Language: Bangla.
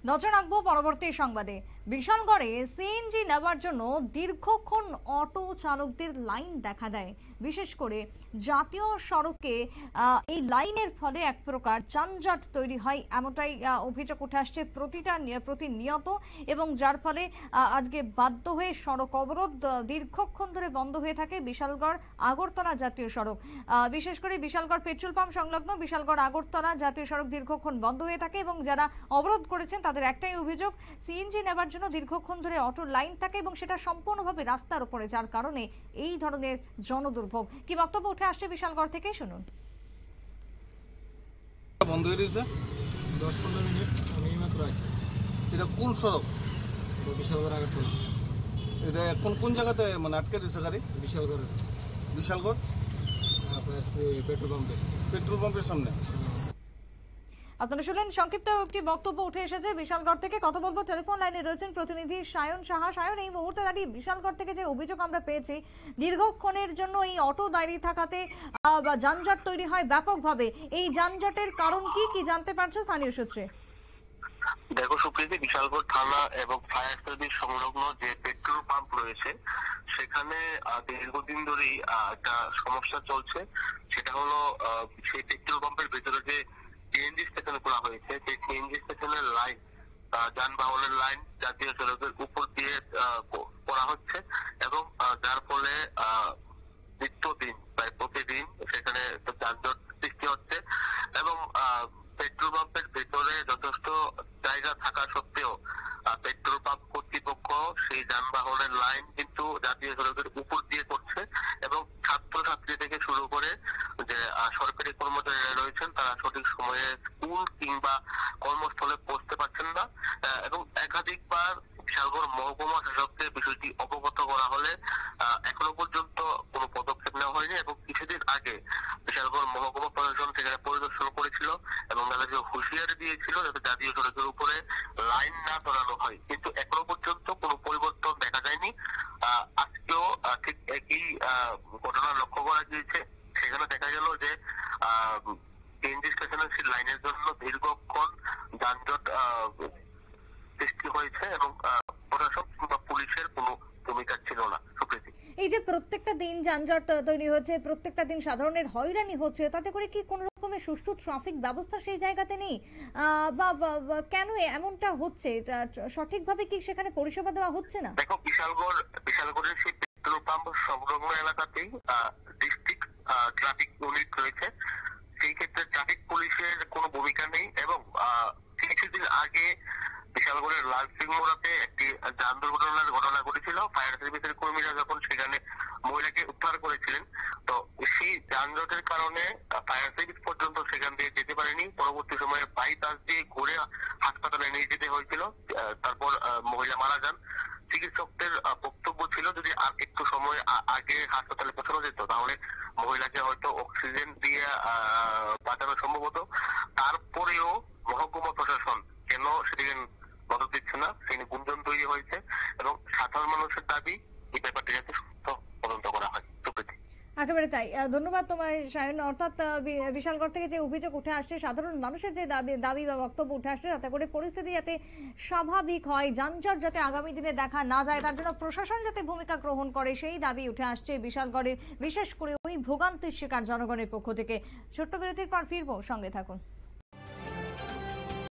নজর রাখবো পরবর্তী সংবাদে। বিশালগড়ে সিএনজি নেওয়ার জন্য দীর্ঘক্ষণ অটো চালকদের লাইন দেখা দেয়। বিশেষ করে জাতীয় সড়কে এই লাইনের ফলে এক প্রকার যানজট তৈরি হয়, এমনটাই অভিযোগ উঠে আসছে প্রতিনিয়ত, এবং যার ফলে আজকে বাধ্য হয়ে সড়ক অবরোধ দীর্ঘক্ষণ ধরে বন্ধ হয়ে থাকে বিশালগড় আগরতলা জাতীয় সড়ক। বিশেষ করে বিশালগড় পেট্রোল পাম্প সংলগ্ন বিশালগড় আগরতলা জাতীয় সড়ক দীর্ঘক্ষণ বন্ধ হয়ে থাকে, এবং যারা অবরোধ করেছেন তাদের একটাই অভিযোগ, সিএনজি নেবার জন্য দীর্ঘক্ষণ ধরে অটো লাইন থাকে এবং সেটা সম্পূর্ণভাবে রাস্তার উপরে, যার কারণে এই ধরনের জনদুর্ভোগ। কি বক্তব্য উঠে আসছে বিশালগড় থেকে, শুনুন। বন্ধ হয়ে গেছে 10-15 মিনিট আমি মাত্র আসি। এটা কোন সড়ক? বিশালগড় আগরতলা। এটা এখন কোন জায়গাতে মানে আটকে দিয়েছে গাড়ি? বিশালগড় আপনার পেট্রোল পাম্পের সামনে। আপনারা শুনলেন সংক্ষিপ্ত একটি বক্তব্য উঠে এসেছে বিশালগড় থেকে। কথা বলবো, টেলিফোন লাইনে রয়েছেন প্রতিনিধি সায়ন সাহা। সায়ন, এই মুহূর্তে দাঁড়িয়ে বিশালগড় থেকে যে অভিযোগ আমরা পেয়েছি, দীর্ঘক্ষণের জন্য এই অটো দাঁড়িয়ে থাকাতে যানজট তৈরি হয় ব্যাপকভাবে, এই যানজটের কারণ কি কি জানতে পারছো স্থানীয় সূত্রে? দেখো সুপ্রীতি, বিশালগড় থানা এবং ফায়ার সার্ভিস সংলগ্ন যে পেট্রোল পাম্প রয়েছে সেখানে দীর্ঘদিন ধরেই একটা সমস্যা চলছে। সেটা হলো সেই পেট্রোল পাম্পের ভেতরে যে সিএনজি স্টেশন করা হয়েছে, সেই সিএনজি স্টেশনের লাইন, যানবাহনের লাইন জাতীয় সড়কের উপর দিয়ে করা হচ্ছে, এবং যার ফলে নিত্যদিন প্রায় প্রতিদিন সেখানে যানজট সৃষ্টি হচ্ছে। এবং পেট্রোল পাম্পের ভেতরে যথেষ্ট জায়গা থাকা সত্ত্বেও পেট্রোল পাম্প কর্তৃপক্ষ সেই যানবাহনের লাইন কিন্তু জাতীয় সড়কের উপর দিয়ে করছে, এবং ছাত্রছাত্রী থেকে শুরু করে যে সরকারি কর্মচারীরা রয়েছেন তারা সঠিক সময়ে স্কুল কিংবা কর্মস্থলে পৌঁছতে পারছেন না। এবং একাধিকবার বিশালগড় মহকুমা শাসককে বিষয়টি অবগত করা হলে এখনো পর্যন্ত কোনো পদক্ষেপ নেওয়া হয়নি, এবং কিছুদিন আগে বিশালগড় মহকুমা প্রশাসন সেখানে পরিদর্শন করেছিল এবং তাদেরকে হুঁশিয়ারি দিয়েছিল যাতে জাতীয় সড়কের উপরে লাইন না ধরানো হয়, কিন্তু এখনো পর্যন্ত কোনো পরিবর্তন দেখা যায়নি। আজকেও ঠিক একই ঘটনা লক্ষ্য করা গিয়েছে। সেখানে দেখা গেল যে সিএনজি স্টেশনের সেই লাইনের জন্য দীর্ঘক্ষণ যানজট সৃষ্টি হয়েছে, এবং প্রশাসন কিংবা পুলিশের কোনো ভূমিকা ছিল না। সুপ্রীতি, এই যে প্রত্যেকটা দিন যানজট তৈরি হচ্ছে, প্রত্যেকটা দিন সাধারণের হয়রানি হচ্ছে, তাতে করে কি কোনো রকমের সুষ্ঠু ট্রাফিক ব্যবস্থা সেই জায়গাতে নেই? কেন এমনটা হচ্ছে? সঠিকভাবে কি সেখানে পরিষেবা দেওয়া হচ্ছে না? দেখো, বিশালগড়ের সেই পেট্রোল পাম্প সংলগ্ন এলাকাতেই ডিস্ট্রিক্ট ট্রাফিক ইউনিট রয়েছে। সেই ক্ষেত্রে ট্রাফিক পুলিশের কোনো ভূমিকা নেই, এবং কিছুদিন আগে বিশালগড়ের লালসিং মোড়াতে একটি যান দুর্ঘটনার ঘটনা ঘটেছিল। ফায়ার সার্ভিসের কর্মীরা যখন সেখানে মহিলাকে উদ্ধার করেছিলেন, তো সেই যানজটের কারণে ফায়ার সার্ভিস পর্যন্ত সেখান দিয়ে যেতে পারেনি। পরবর্তী সময়ে বাইপাস দিয়ে ঘুরে হাসপাতালে নিয়ে যেতে হয়েছিল। তারপর মহিলা মারা যান। চিকিৎসকদের বক্তব্য ছিল যদি আর একটু সময় আগে হাসপাতালে পৌঁছানো যেত তাহলে মহিলাকে হয়তো অক্সিজেন দিয়ে বাঁচানো সম্ভব হতো। তারপরেও মহকুমা প্রশাসন কেন সেদিকে নজর দিচ্ছে না, সেই নিয়ে গুঞ্জন তৈরি হয়েছে, এবং সাধারণ মানুষের দাবি এই ব্যাপারটি যাতে সুস্থ তদন্ত করা হয়। সুপ্রীতি, একেবারে তাই। ধন্যবাদ তোমায় সায়ন। অর্থাৎ বিশালগড় থেকে যে অভিযোগ উঠে আসছে, সাধারণ মানুষের যে দাবি বা বক্তব্য উঠে আসছে, তাতে করে পরিস্থিতি যাতে স্বাভাবিক হয়, যানজট যাতে আগামী দিনে দেখা না যায়, তার জন্য প্রশাসন যাতে ভূমিকা গ্রহণ করে, সেই দাবি উঠে আসছে বিশালগড়ের, বিশেষ করে ওই ভোগান্তির শিকার জনগণের পক্ষ থেকে। ছোট্ট বিরতির পর ফিরবো, সঙ্গে থাকুন।